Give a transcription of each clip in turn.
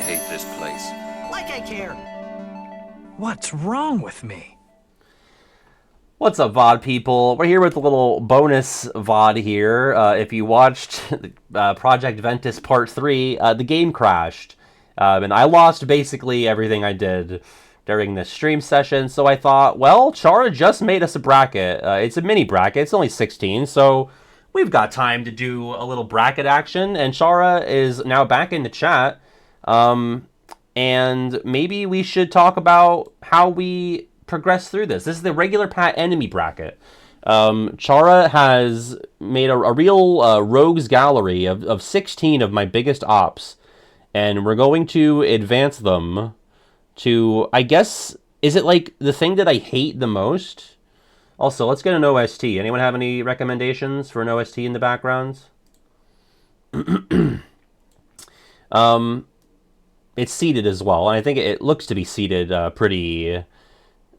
hate this place. Like I care. What's wrong with me? What's up, VOD people? We're here with a little bonus VOD here. If you watched Project Ventus Part 3, the game crashed. And I lost basically everything I did during this stream session, so I thought, well, Chara just made us a bracket. It's a mini bracket, it's only 16, so we've got time to do a little bracket action, and Chara is now back in the chat. And maybe we should talk about how we progress through this. This is the regular Pat enemy bracket. Chara has made a real rogues gallery of 16 of my biggest ops, and we're going to advance them to, I guess, is it like the thing that I hate the most? Also, let's get an OST. Anyone have any recommendations for an OST in the backgrounds? It's seated as well, and I think it looks to be seated pretty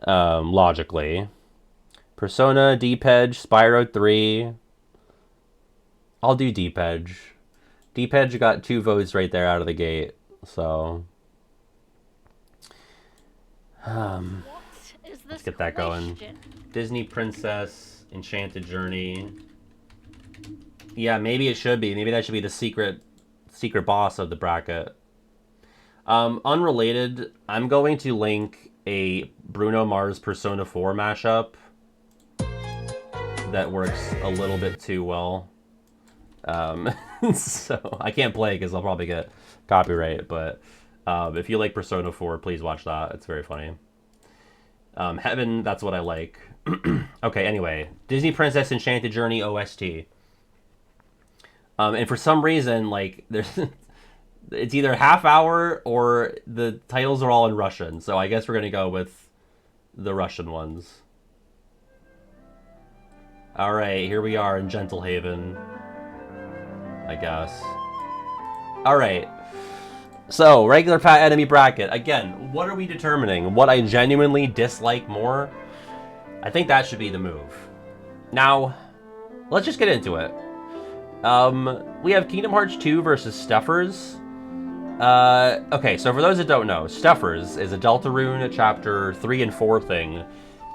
logically. Persona, Deep-Edge, Spyro 3. I'll do Deep-Edge. Deep-Edge got 2 votes right there out of the gate, so let's get that going. Disney Princess, Enchanted Journey. Yeah, maybe it should be. Maybe that should be the secret boss of the bracket. Unrelated, I'm going to link a Bruno Mars Persona 4 mashup that works a little bit too well. So I can't play because I'll probably get copyright, but if you like Persona 4, please watch that. It's very funny. Heaven, that's what I like. Okay, anyway. Disney Princess Enchanted Journey OST. And for some reason, like, there's it's either half hour or the titles are all in Russian, so I guess we're gonna go with the Russian ones. Alright, here we are in Gentle Haven, I guess. Alright. So, regular Pat enemy bracket. Again, what are we determining? What I genuinely dislike more? I think that should be the move. Now, let's just get into it. We have Kingdom Hearts 2 versus Stephers. Okay, so for those that don't know, Stephers is a Deltarune Chapter 3 and 4 thing.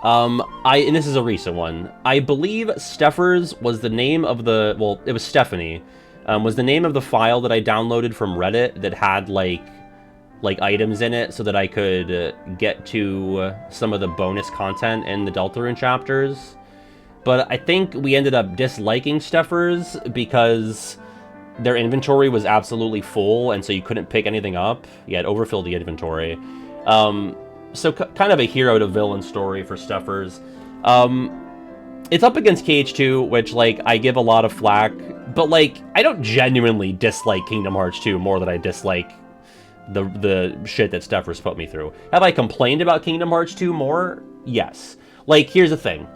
And this is a recent one. I believe Stephers was the name of the, well, it was Stephanie, was the name of the file that I downloaded from Reddit that had, like items in it so that I could get to some of the bonus content in the Deltarune chapters. But I think we ended up disliking Stephers because their inventory was absolutely full, and so you couldn't pick anything up. You had overfilled the inventory. So kind of a hero to villain story for Stephers. It's up against KH2, which, like, I give a lot of flack, but, like, I don't genuinely dislike Kingdom Hearts 2 more than I dislike the shit that Stephers put me through. Have I complained about Kingdom Hearts 2 more? Yes. Like, here's the thing.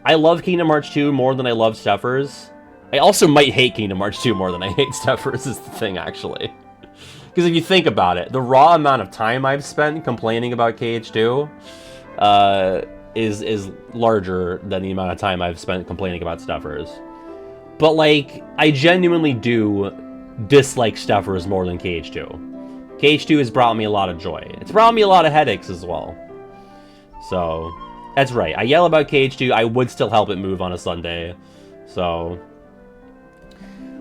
I love Kingdom Hearts 2 more than I love Stephers. I also might hate Kingdom Hearts 2 more than I hate Stephers is the thing, actually. Because if you think about it, the raw amount of time I've spent complaining about KH2 is larger than the amount of time I've spent complaining about Stephers. But, like, I genuinely do dislike Stephers more than KH2. KH2 has brought me a lot of joy. It's brought me a lot of headaches as well. So, that's right. I yell about KH2, I would still help it move on a Sunday. So,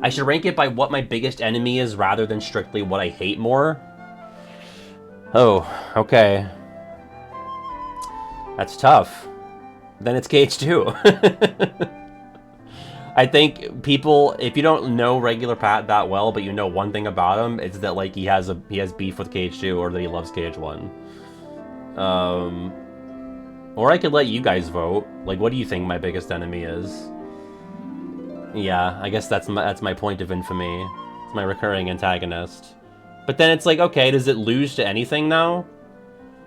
I should rank it by what my biggest enemy is rather than strictly what I hate more. Oh, okay. That's tough. Then it's KH2. I think people, if you don't know regular Pat that well, but you know one thing about him, it's that, like, he has beef with KH2 or that he loves KH1. Or I could let you guys vote. Like, what do you think my biggest enemy is? Yeah, I guess that's my point of infamy. It's my recurring antagonist. But then it's like, okay, does it lose to anything now?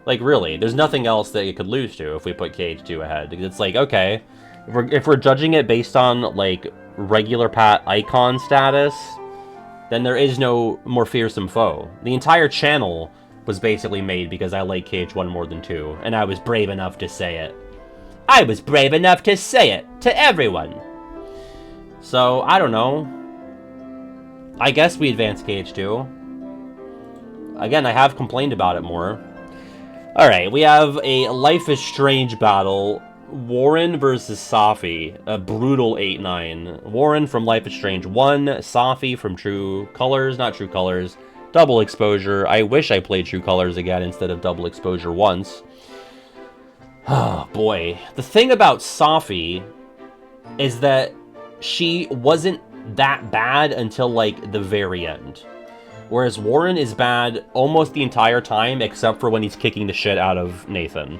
Like, really, there's nothing else that it could lose to if we put KH2 ahead. It's like, okay, if we're judging it based on, like, regular Pat icon status, then there is no more fearsome foe. The entire channel was basically made because I like KH1 more than 2, and I was brave enough to say it. I was brave enough to say it to everyone. So, I don't know. I guess we advance KH2. again, I have complained about it more. Alright, we have a Life is Strange battle. Warren versus Safi. A brutal 8-9. Warren from Life is Strange 1. Safi from True Colors. Not True Colors. Double Exposure. I wish I played True Colors again instead of Double Exposure once. Oh, boy. The thing about Safi is that she wasn't that bad until, like, the very end. Whereas Warren is bad almost the entire time, except for when he's kicking the shit out of Nathan.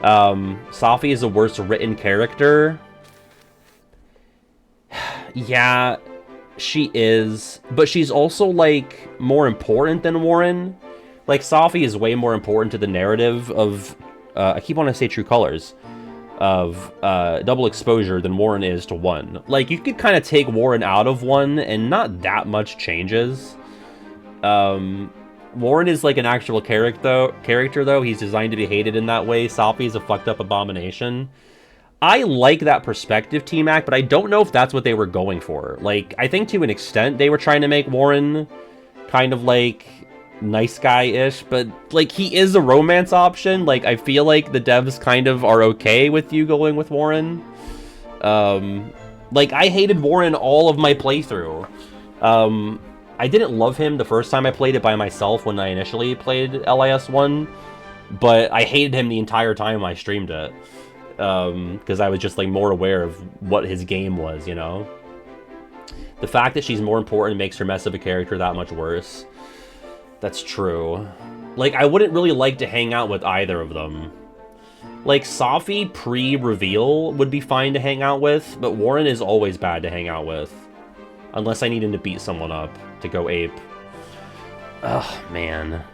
Safi is a worse written character. Yeah, she is. But she's also, like, more important than Warren. Like, Safi is way more important to the narrative of, I keep wanting to say True Colors, of Double Exposure than Warren is to 1. Like, you could kind of take Warren out of 1, and not that much changes. Warren is like an actual character though. He's designed to be hated in that way. Safi's a fucked up abomination. I like that perspective, T-Mac, but I don't know if that's what they were going for. Like, I think to an extent they were trying to make Warren kind of like nice guy-ish, but like he is a romance option. Like, I feel like the devs kind of are okay with you going with Warren. Like, I hated Warren all of my playthrough. I didn't love him the first time I played it by myself when I initially played LIS1, but I hated him the entire time I streamed it, because I was just, like, more aware of what his game was, you know? The fact that she's more important makes her mess of a character that much worse. That's true. Like, I wouldn't really like to hang out with either of them. Like, Safi pre-reveal would be fine to hang out with, but Warren is always bad to hang out with. Unless I need him to beat someone up, to go ape. Ugh, man.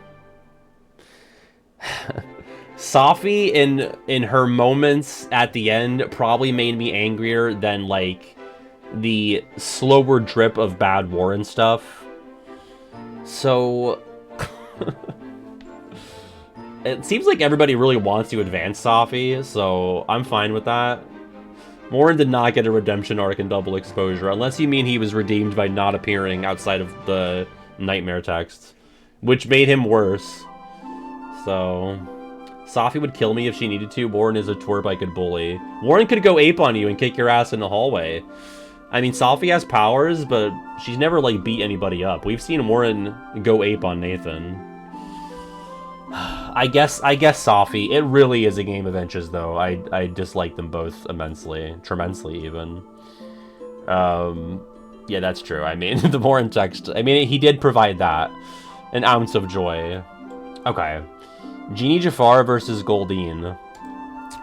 Safi, in her moments at the end, probably made me angrier than, like, the slower drip of bad Warren stuff. So... it seems like everybody really wants to advance Safi, so I'm fine with that. Warren did not get a redemption arc in Double Exposure, unless you mean he was redeemed by not appearing outside of the Nightmare text, which made him worse. So, Safi would kill me if she needed to. Warren is a twerp I could bully. Warren could go ape on you and kick your ass in the hallway. I mean, Safi has powers, but she's never, like, beat anybody up. We've seen Warren go ape on Nathan. I guess Safi. It really is a game of inches, though. I dislike them both immensely, tremendously even. Yeah, that's true. I mean, the Warren text. I mean, he did provide that, an ounce of joy. Okay, Genie Jafar versus Goldine.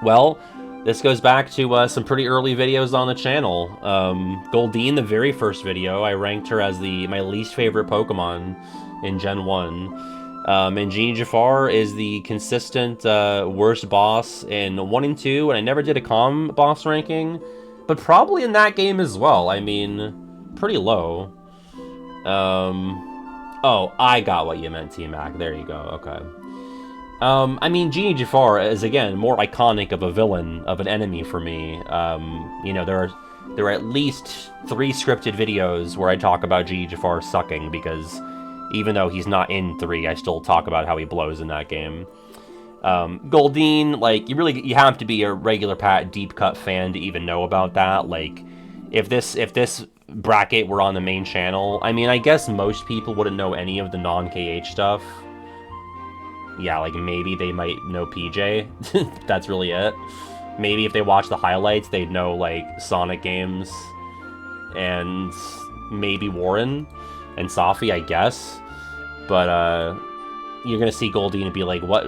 Well, this goes back to some pretty early videos on the channel. Goldine, the very first video, I ranked her as my least favorite Pokemon in Gen 1. And Genie Jafar is the consistent worst boss in 1 and 2, and I never did a calm boss ranking, but probably in that game as well. I mean, pretty low. Oh, I got what you meant, T-Mac. There you go, okay. I mean, Genie Jafar is, again, more iconic of a villain, of an enemy for me. You know, there are at least 3 scripted videos where I talk about Genie Jafar sucking, because even though he's not in 3, I still talk about how he blows in that game. Goldine, like, you have to be a regular Pat Deep Cut fan to even know about that. Like, if this bracket were on the main channel, I mean, I guess most people wouldn't know any of the non-KH stuff. Yeah, like, maybe they might know PJ. That's really it. Maybe if they watch the highlights, they'd know, like, Sonic games, and maybe Warren and Safi, I guess. But you're gonna see Goldine and be like, what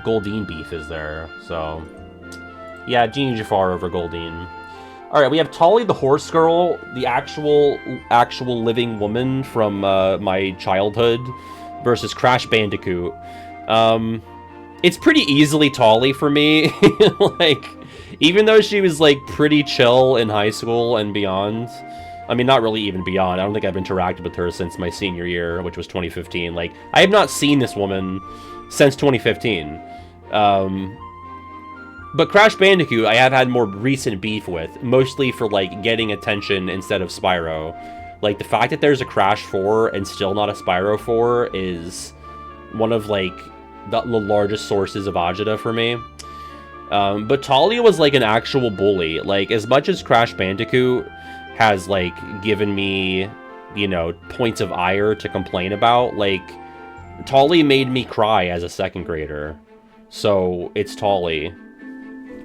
Goldine beef is there? So yeah, Genie Jafar over Goldine. All right, we have Tolly the Horse Girl, the actual living woman from my childhood, versus Crash Bandicoot. It's pretty easily Tolly for me. Like, even though she was, like, pretty chill in high school and beyond. I mean, not really even beyond. I don't think I've interacted with her since my senior year, which was 2015. Like, I have not seen this woman since 2015. But Crash Bandicoot, I have had more recent beef with, mostly for, like, getting attention instead of Spyro. Like, the fact that there's a Crash 4 and still not a Spyro 4 is one of, like, the largest sources of agita for me. But Talia was, like, an actual bully. Like, as much as Crash Bandicoot has, like, given me, you know, points of ire to complain about, like, Talia made me cry as a second grader. So, it's Talia.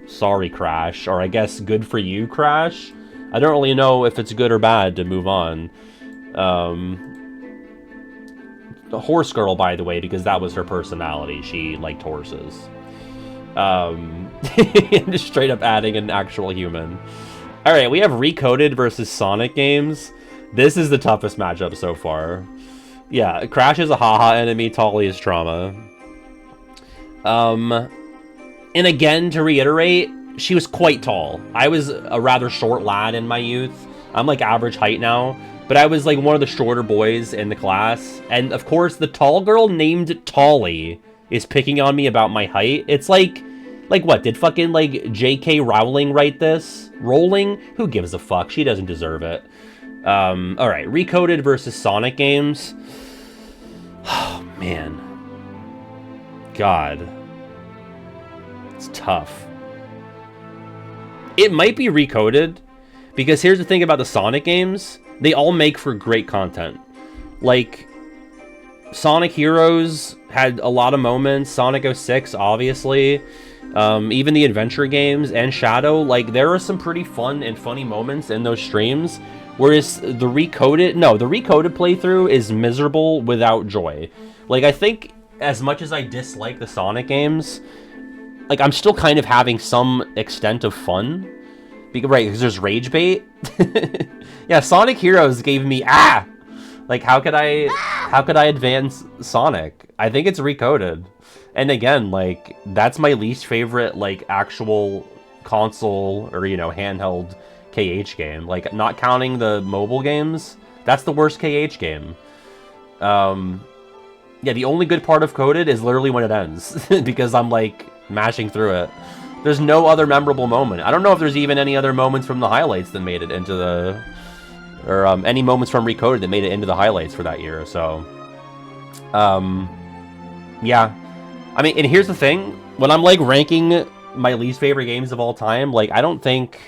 Sorry, Crash. Or I guess good for you, Crash? I don't really know if it's good or bad to move on. The horse girl, by the way, because that was her personality. She liked horses. Just straight up adding an actual human. Alright, we have Recoded versus Sonic games. This is the toughest matchup so far. Yeah, Crash is a haha enemy, Talia is trauma. And again, to reiterate, she was quite tall. I was a rather short lad in my youth. I'm like average height now, but I was like one of the shorter boys in the class. And of course, the tall girl named Talia is picking on me about my height. It's like what? Did fucking like J.K. Rowling write this? Rowling? Who gives a fuck? She doesn't deserve it. All right, Recoded versus Sonic games. Oh man, God. It's tough. It might be Recoded, because here's the thing about the Sonic games. They all make for great content. Like, Sonic Heroes had a lot of moments. Sonic 06, obviously. Even the adventure games and Shadow. Like, there are some pretty fun and funny moments in those streams. Whereas the Recoded playthrough is miserable without joy. Like, I think as much as I dislike the Sonic games, like, I'm still kind of having some extent of fun. Because there's rage bait. Yeah, Sonic Heroes gave me, like, how could I advance Sonic? I think it's Recoded. And again, like, that's my least favorite, like, actual console or, you know, handheld KH game. Like, not counting the mobile games, that's the worst KH game. Yeah, the only good part of Coded is literally when it ends. Because I'm, like, mashing through it. There's no other memorable moment. I don't know if there's even any other moments from the highlights that made it into the... Or any moments from Recoded that made it into the highlights for that year, so... Yeah. I mean, and here's the thing. When I'm, like, ranking my least favorite games of all time, like, I don't think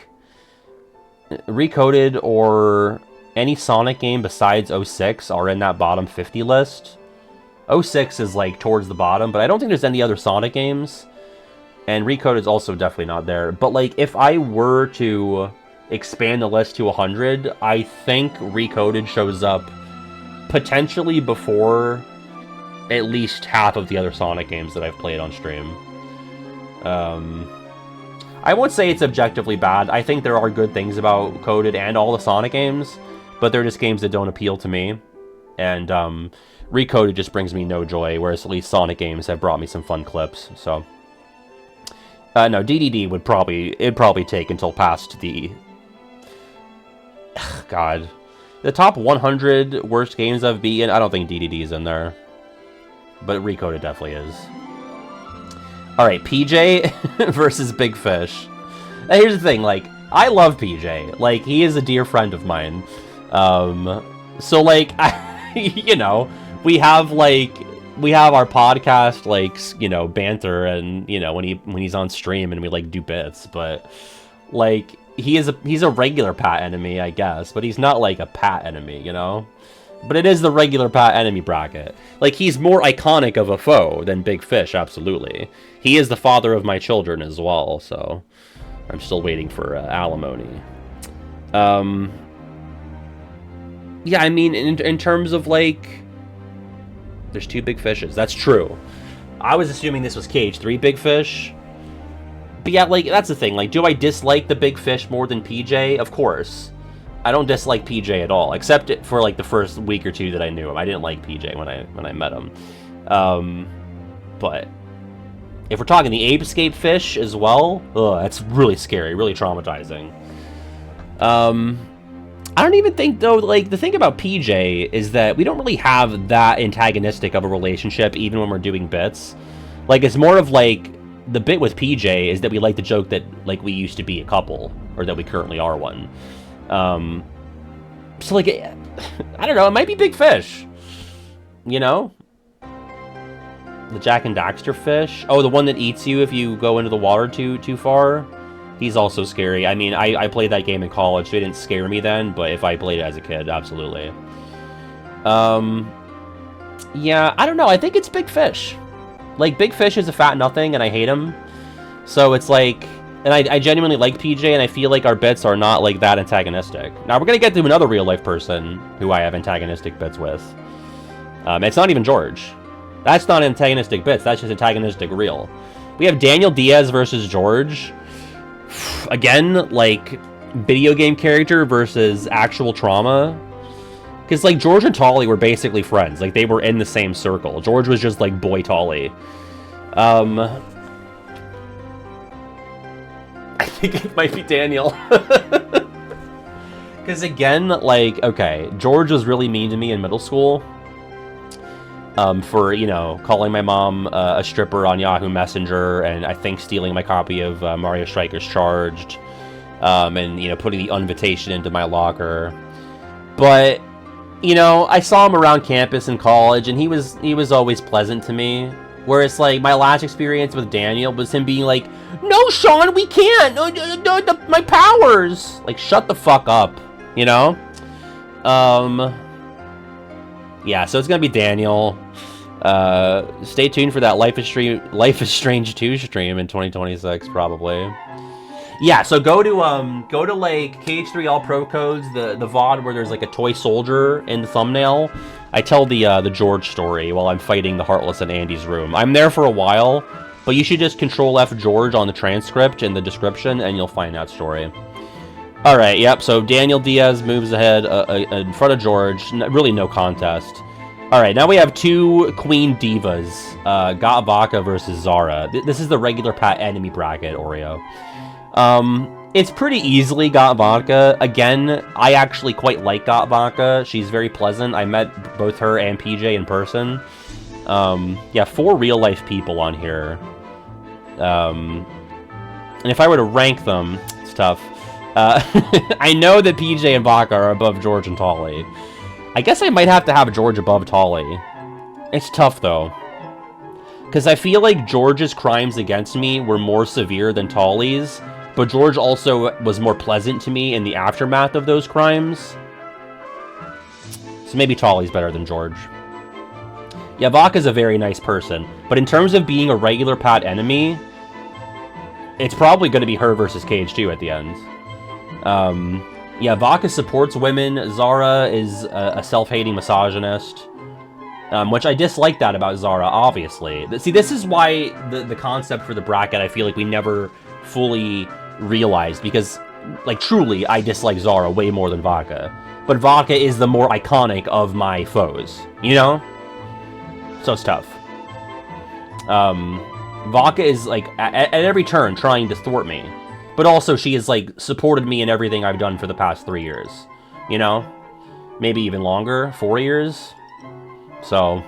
Recoded or any Sonic game besides 06 are in that bottom 50 list. 06 is, like, towards the bottom, but I don't think there's any other Sonic games. And Recoded is also definitely not there. But, like, if I were to expand the list to 100, I think Recoded shows up potentially before at least half of the other Sonic games that I've played on stream. I won't say it's objectively bad. I think there are good things about Coded and all the Sonic games, but they're just games that don't appeal to me. And Recoded just brings me no joy, whereas at least Sonic games have brought me some fun clips, so... no, DDD it'd probably take until past the... God. The top 100 worst games I've beaten, I don't think DDD is in there. But Recoded definitely is. Alright, PJ versus Big Fish. Now, here's the thing, like, I love PJ. Like, he is a dear friend of mine. So, like, you know, we have our podcast, like, you know, banter, and, you know, when he's on stream and we, like, do bits, but, like, he's a regular Pat enemy, I guess, but he's not, like, a Pat enemy, you know? But it is the regular Pat enemy bracket. Like, he's more iconic of a foe than Big Fish, absolutely. He is the father of my children as well, so I'm still waiting for alimony. Yeah, I mean, in terms of, like... There's 2 Big Fishes. That's true. I was assuming this was KH3 Big Fish. But yeah, like, that's the thing. Like, do I dislike the Big Fish more than PJ? Of course. I don't dislike PJ at all, except for, like, the first week or 2 that I knew him. I didn't like PJ when I met him. But if we're talking the Ape Escape Fish as well, that's really scary, really traumatizing. I don't even think, though, like, the thing about PJ is that we don't really have that antagonistic of a relationship even when we're doing bits. Like, it's more of, like, the bit with PJ is that we like to joke that, like, we used to be a couple, or that we currently are one. So, like, I don't know, it might be big fish. You know? The Jack and Daxter fish. Oh, the one that eats you if you go into the water too far. He's also scary. I mean, I played that game in college, so it didn't scare me then, but if I played it as a kid, absolutely. Yeah, I don't know. I think it's big fish. Like, big fish is a fat nothing, and I hate him. So it's like... And I genuinely like PJ, and I feel like our bits are not, like, that antagonistic. Now, we're gonna get to another real-life person who I have antagonistic bits with. It's not even George. That's not antagonistic bits. That's just antagonistic real. We have Daniel Diaz versus George. Again, like, video game character versus actual trauma. Because, like, George and Tolly were basically friends. Like, they were in the same circle. George was just, like, boy Tolly. I think it might be Daniel. Because, again, like, okay, George was really mean to me in middle school. For, you know, calling my mom a stripper on Yahoo Messenger, and I think stealing my copy of Mario Strikers Charged, and, you know, putting the invitation into my locker. But, you know, I saw him around campus in college, and he was always pleasant to me. Whereas, like, my last experience with Daniel was him being like, "No, Sean, we can't! No, my powers!" Like, shut the fuck up, you know? Yeah, so it's gonna be Daniel. Stay tuned for that Life is Strange 2 stream in 2026, probably. Yeah, so go to like KH3 All Pro Codes, the VOD where there's like a toy soldier in the thumbnail. I tell the George story while I'm fighting the Heartless in Andy's room. I'm there for a while, but you should just Control F George on the transcript in the description, and you'll find that story. All right, yep. So Daniel Diaz moves ahead in front of George. Really, no contest. All right, now we have two Queen Divas, GotVodka versus Zara. This is the regular Pat enemy bracket, Oreo. It's pretty easily GotVodka. Again, I actually quite like GotVodka. She's very pleasant. I met both her and PJ in person. Yeah, 4 real-life people on here. And if I were to rank them, it's tough. I know that PJ and Vodka are above George and Tolly. I guess I might have to have George above Tolly. It's tough, though. Because I feel like George's crimes against me were more severe than Tolly's, but George also was more pleasant to me in the aftermath of those crimes. So maybe Tolly's better than George. Yeah, Vodka's a very nice person, but in terms of being a regular Pat enemy, it's probably going to be her versus KH2 at the end. Yeah, Vodka supports women. Zara is a self-hating misogynist, which I dislike that about Zara, obviously. See, this is why the concept for the bracket, I feel like we never fully realized, because, like, truly, I dislike Zara way more than Vodka. But Vodka is the more iconic of my foes, you know? So it's tough. Vodka is, like, at every turn trying to thwart me. But also, she has, like, supported me in everything I've done for the past 3 years. You know? Maybe even longer. 4 years. So.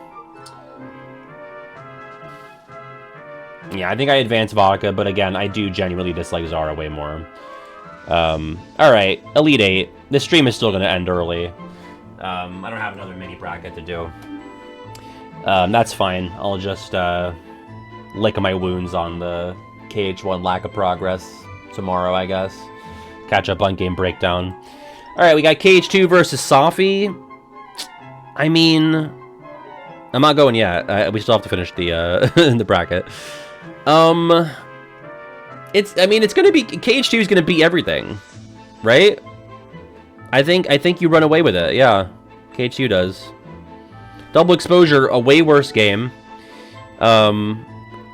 Yeah, I think I advance Vodka, but again, I do genuinely dislike Zara way more. Alright, Elite 8. This stream is still going to end early. I don't have another mini bracket to do. That's fine. I'll just lick my wounds on the KH1 lack of progress tomorrow, I guess. Catch up on game breakdown. Alright, we got KH2 versus Safi. I mean, I'm not going yet. We still have to finish the the bracket. It's gonna be, KH2 is gonna beat everything, right? I think you run away with it. Yeah, KH2 does. Double Exposure, a way worse game.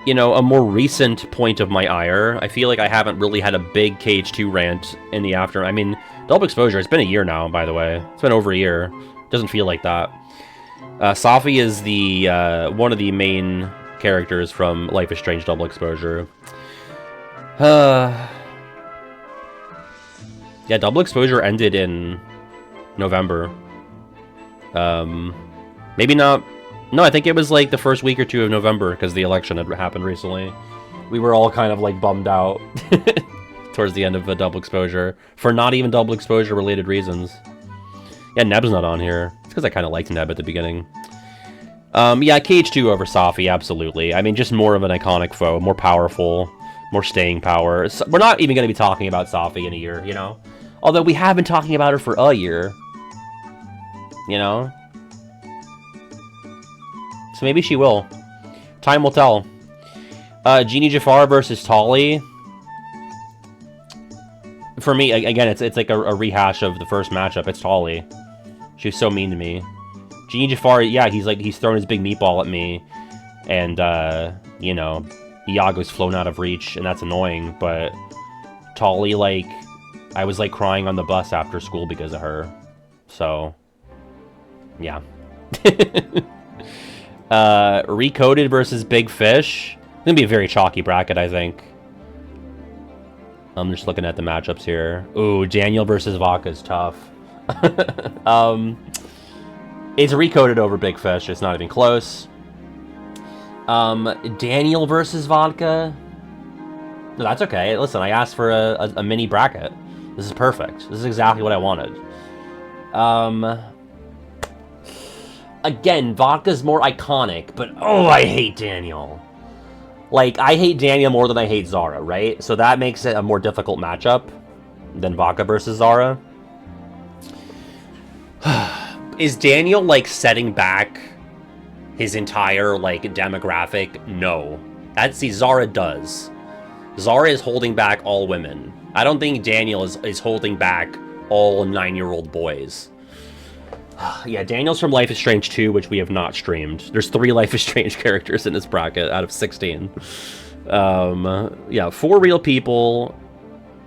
You know, a more recent point of my ire. I feel like I haven't really had a big KH2 rant in the after. I mean, Double Exposure, it's been a year now, by the way. It's been over a year. Doesn't feel like that. Safi is the one of the main characters from Life is Strange Double Exposure. Yeah, Double Exposure ended in November. Maybe not. No, I think it was like the first week or 2 of November, because the election had happened recently. We were all kind of like bummed out towards the end of a Double Exposure for not even Double Exposure related reasons. Yeah, Neb's not on here. It's because I kind of liked Neb at the beginning. Yeah, KH2 over Safi, absolutely. I mean, just more of an iconic foe, more powerful, more staying power. So we're not even going to be talking about Safi in a year, you know? Although we have been talking about her for a year. You know? So maybe she will. Time will tell. Genie Jafar versus Tali. For me, again, it's like a rehash of the first matchup. It's Tali. She was so mean to me. Genie Jafar, yeah, he's throwing his big meatball at me. And, you know, Iago's flown out of reach, and that's annoying. But Tali, like, I was, like, crying on the bus after school because of her. So, yeah. Recoded versus Big Fish. It's gonna be a very chalky bracket, I think. I'm just looking at the matchups here. Ooh, Daniel versus Vodka is tough. It's Recoded over Big Fish. It's not even close. Daniel versus Vodka. No, that's okay. Listen, I asked for a mini bracket. This is perfect. This is exactly what I wanted. Again, Vodka's more iconic, but oh, I hate Daniel. Like, I hate Daniel more than I hate Zara, right? So that makes it a more difficult matchup than Vodka versus Zara. Is Daniel, like, setting back his entire, like, demographic? No. See, Zara does. Zara is holding back all women. I don't think Daniel is holding back all 9-year-old boys. Yeah, Daniel's from Life is Strange 2, which we have not streamed. There's 3 Life is Strange characters in this bracket out of 16. Yeah, 4 real people,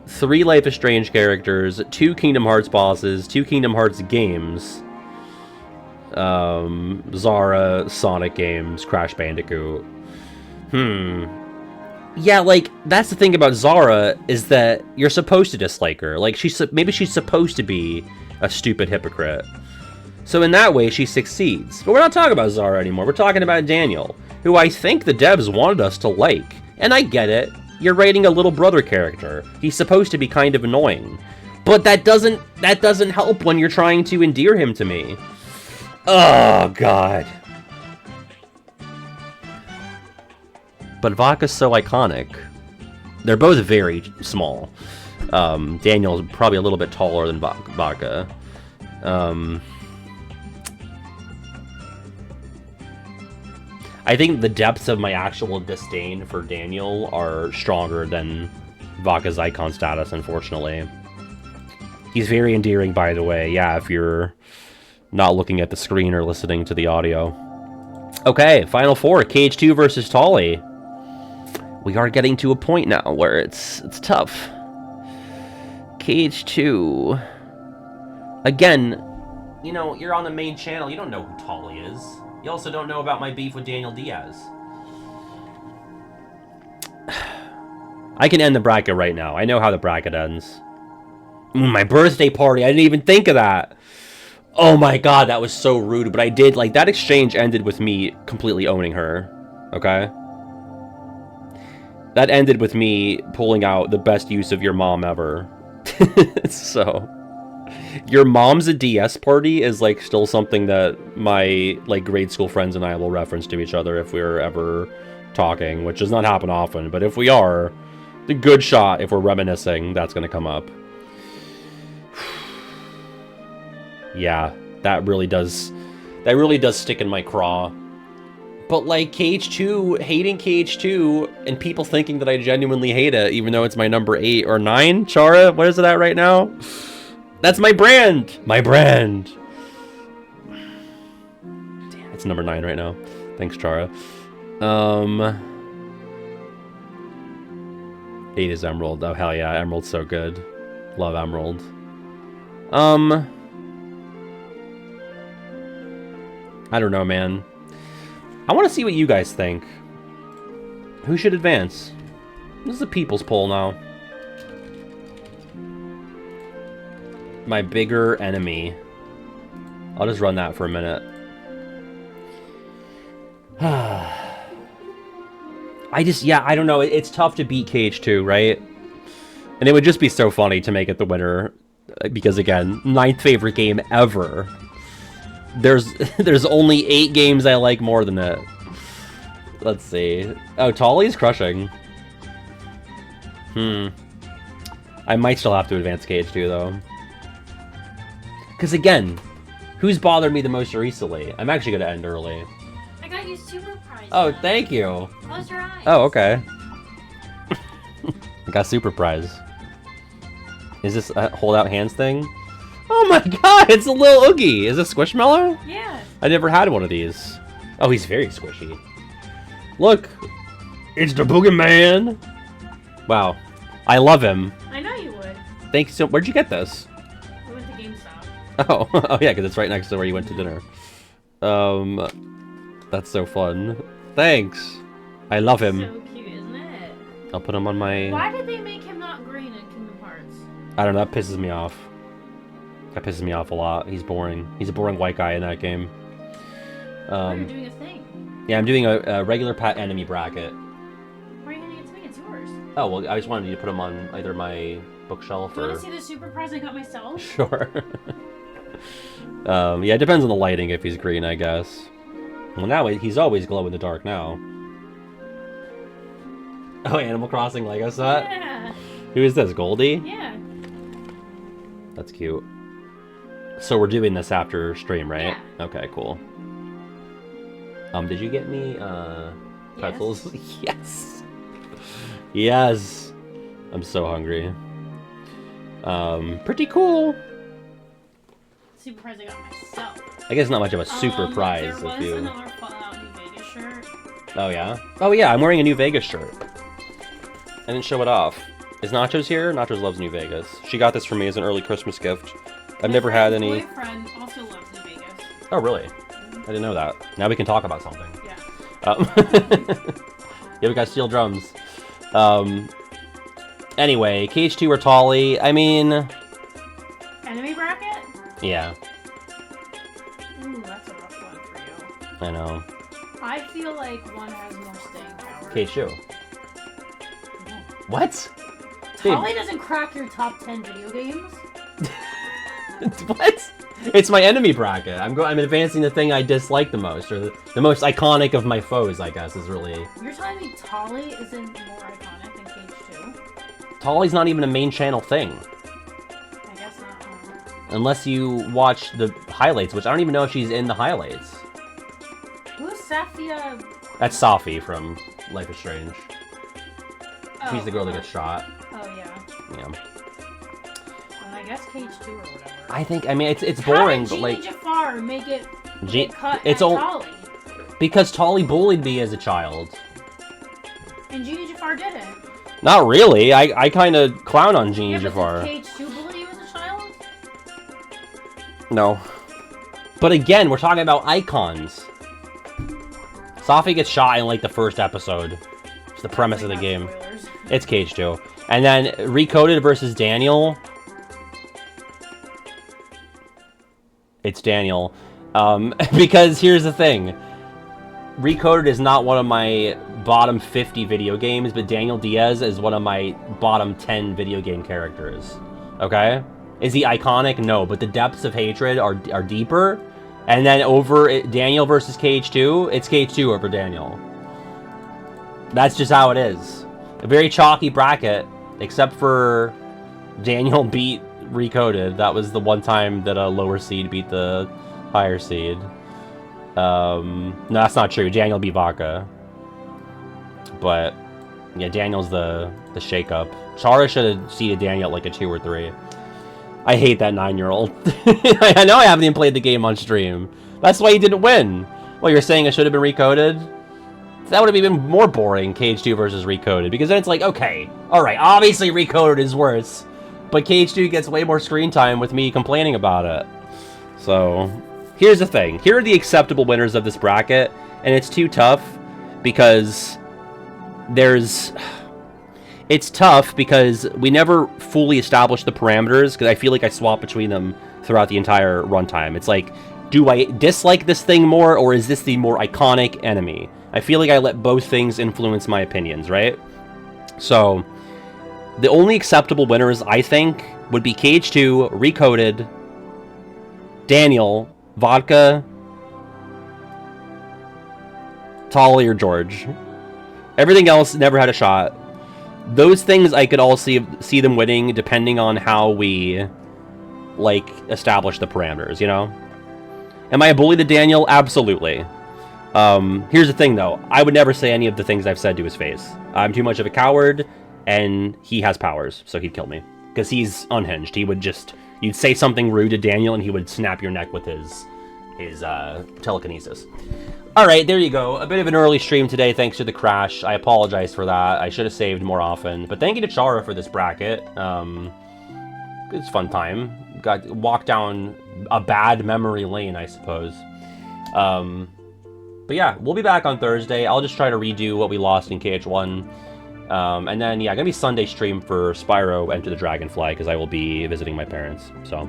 3 Life is Strange characters, 2 Kingdom Hearts bosses, 2 Kingdom Hearts games, Zara, Sonic games, Crash Bandicoot. Yeah, like, that's the thing about Zara, is that you're supposed to dislike her. Like, maybe she's supposed to be a stupid hypocrite. So in that way, she succeeds. But we're not talking about Zara anymore. We're talking about Daniel, who I think the devs wanted us to like. And I get it. You're writing a little brother character. He's supposed to be kind of annoying. But that doesn't help when you're trying to endear him to me. Oh, God. But Vodka's so iconic. They're both very small. Daniel's probably a little bit taller than Vodka. I think the depths of my actual disdain for Daniel are stronger than Vodka's icon status, unfortunately. He's very endearing, by the way. Yeah, if you're not looking at the screen or listening to the audio. Okay, Final 4, KH2 versus Tali. We are getting to a point now where it's tough. KH2. Again, you know, you're on the main channel. You don't know who Tali is. You also don't know about my beef with Daniel Diaz. I can end the bracket right now. I know how the bracket ends. My birthday party. I didn't even think of that. Oh my god, that was so rude. But I did, like, that exchange ended with me completely owning her. Okay? That ended with me pulling out the best use of your mom ever. So... Your mom's a DS party is, like, still something that my, like, grade school friends and I will reference to each other if we're ever talking, which does not happen often, but if we are, the good shot, if we're reminiscing, that's gonna come up. Yeah, that really does stick in my craw. But, like, KH2, hating KH2, and people thinking that I genuinely hate it, even though it's my number 8 or 9, Chara, what is it at right now? That's my brand! My brand! Damn, it's number 9 right now. Thanks, Chara. 8 is Emerald. Oh, hell yeah. Emerald's so good. Love Emerald. I don't know, man. I want to see what you guys think. Who should advance? This is a people's poll now. My bigger enemy. I'll just run that for a minute. I don't know. It's tough to beat KH2, right? And it would just be so funny to make it the winner because again, 9th favorite game ever. There's only 8 games I like more than it. Let's see. Oh, Tolly's crushing. I might still have to advance KH2 though. Because again, who's bothered me the most recently? I'm actually gonna end early. I got you super prize. Oh, thank you. Close your eyes. Oh, okay. I got super prize. Is this a hold out hands thing? Oh my god, it's a little Oogie. Is it Squishmallow? Yeah. I never had one of these. Oh, he's very squishy. Look, it's the Boogeyman. Wow, I love him. I know you would. Thanks so. Where'd you get this? We went to GameStop. Oh, oh yeah, because it's right next to where you went to dinner. That's so fun. Thanks. I love him. So cute, isn't it? I'll put him on my. Why did they make him not green in Kingdom Hearts? I don't know. That pisses me off. That pisses me off a lot. He's boring. He's a boring white guy in that game. Oh, you're doing a thing. Yeah, I'm doing a regular pet enemy bracket. Why are you handing it to me? It's yours. Oh, well, I just wanted you to put them on either my bookshelf Do you or... want to see the super prize I got myself? Sure. Yeah, it depends on the lighting if he's green, I guess. Well, now he's always glow in the dark now. Oh, Animal Crossing Lego set? Yeah. Who is this, Goldie? Yeah. That's cute. So we're doing this after stream, right? Yeah. Okay, cool. Did you get me, pretzels? Yes! Yes! I'm so hungry. Pretty cool. Super prize I got myself. I guess not much of a super prize There if was you... another Fallout New Vegas shirt. Oh, yeah? Oh, yeah, I'm wearing a New Vegas shirt. I didn't show it off. Is Nachos here? Nachos loves New Vegas. She got this for me as an early Christmas gift. I've never had any... My boyfriend also loves New Vegas. Oh, really? I didn't know that. Now we can talk about something. Yeah. Yeah, we got steel drums. Anyway, KH2 or Tolly, I mean... Enemy bracket? Yeah, Ooh, that's a rough one for you. I know. I feel like one has more staying power. KH2. No. What? Tolly doesn't crack your top 10 video games? What? It's my enemy bracket. I'm advancing the thing I dislike the most, or the most iconic of my foes, I guess, is really... You're telling me Tolly isn't more iconic than KH2? Tolly's not even a main channel thing. I guess not. Unless you watch the highlights, which I don't even know if she's in the highlights. Who's Safia? That's Safi from Life is Strange. Oh, She's the girl that gets shot. Oh, yeah. Yeah. I guess KH2 or whatever. I think, I mean, it's boring, How did but like... Genie Jafar make it cut it's at all Tolly? because Tolly bullied me as a child. And Genie Jafar didn't. Not really. I kind of clown on Genie Jafar. Did KH2 bully you as a child? No. But again, we're talking about icons. Safi gets shot in like the first episode. It's the premise of the game. Spoilers. It's KH2. And then Recoded versus Daniel. It's Daniel. Because here's the thing. Recoded is not one of my bottom 50 video games, but Daniel Diaz is one of my bottom 10 video game characters. Okay? Is he iconic? No, but the depths of hatred are deeper. And then over Daniel versus KH2, it's KH2 over Daniel. That's just how it is. A very chalky bracket, except for Daniel beat Recoded. That was the one time that a lower seed beat the higher seed. No, that's not true. Daniel beat Vodka. But, yeah, Daniel's the shake-up. Chara should have seeded Daniel at like a 2 or 3. I hate that 9-year-old. I know I haven't even played the game on stream. That's why he didn't win. Well, you're saying it should have been Recoded? That would have been more boring, KH2 versus Recoded. Because then it's like, okay, alright, obviously Recoded is worse. But KH2 gets way more screen time with me complaining about it. So, here's the thing. Here are the acceptable winners of this bracket. And it's too tough because there's... It's tough because we never fully established the parameters because I feel like I swap between them throughout the entire runtime. It's like, do I dislike this thing more or is this the more iconic enemy? I feel like I let both things influence my opinions, right? So, the only acceptable winners, I think, would be Cage 2, Recoded, Daniel, Vodka, Tolly, or George. Everything else never had a shot. Those things I could all see them winning depending on how we, like, establish the parameters, you know? Am I a bully to Daniel? Absolutely. Here's the thing, though. I would never say any of the things I've said to his face. I'm too much of a coward, and he has powers, so he'd kill me. Because he's unhinged. He would just... You'd say something rude to Daniel, and he would snap your neck with his telekinesis. Alright, there you go. A bit of an early stream today, thanks to the crash. I apologize for that. I should have saved more often. But thank you to Chara for this bracket. It's a fun time. Walked down a bad memory lane, I suppose. But yeah, we'll be back on Thursday. I'll just try to redo what we lost in KH1. And then, yeah, gonna be Sunday stream for Spyro Enter the Dragonfly, because I will be visiting my parents. So,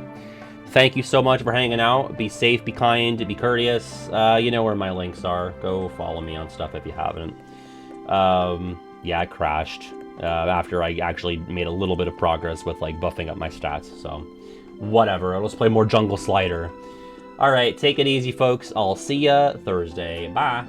thank you so much for hanging out. Be safe, be kind, be courteous. You know where my links are. Go follow me on stuff if you haven't. Yeah, I crashed after I actually made a little bit of progress with, like, buffing up my stats. So, whatever. Let's play more Jungle Slider. Alright, take it easy, folks. I'll see ya Thursday. Bye.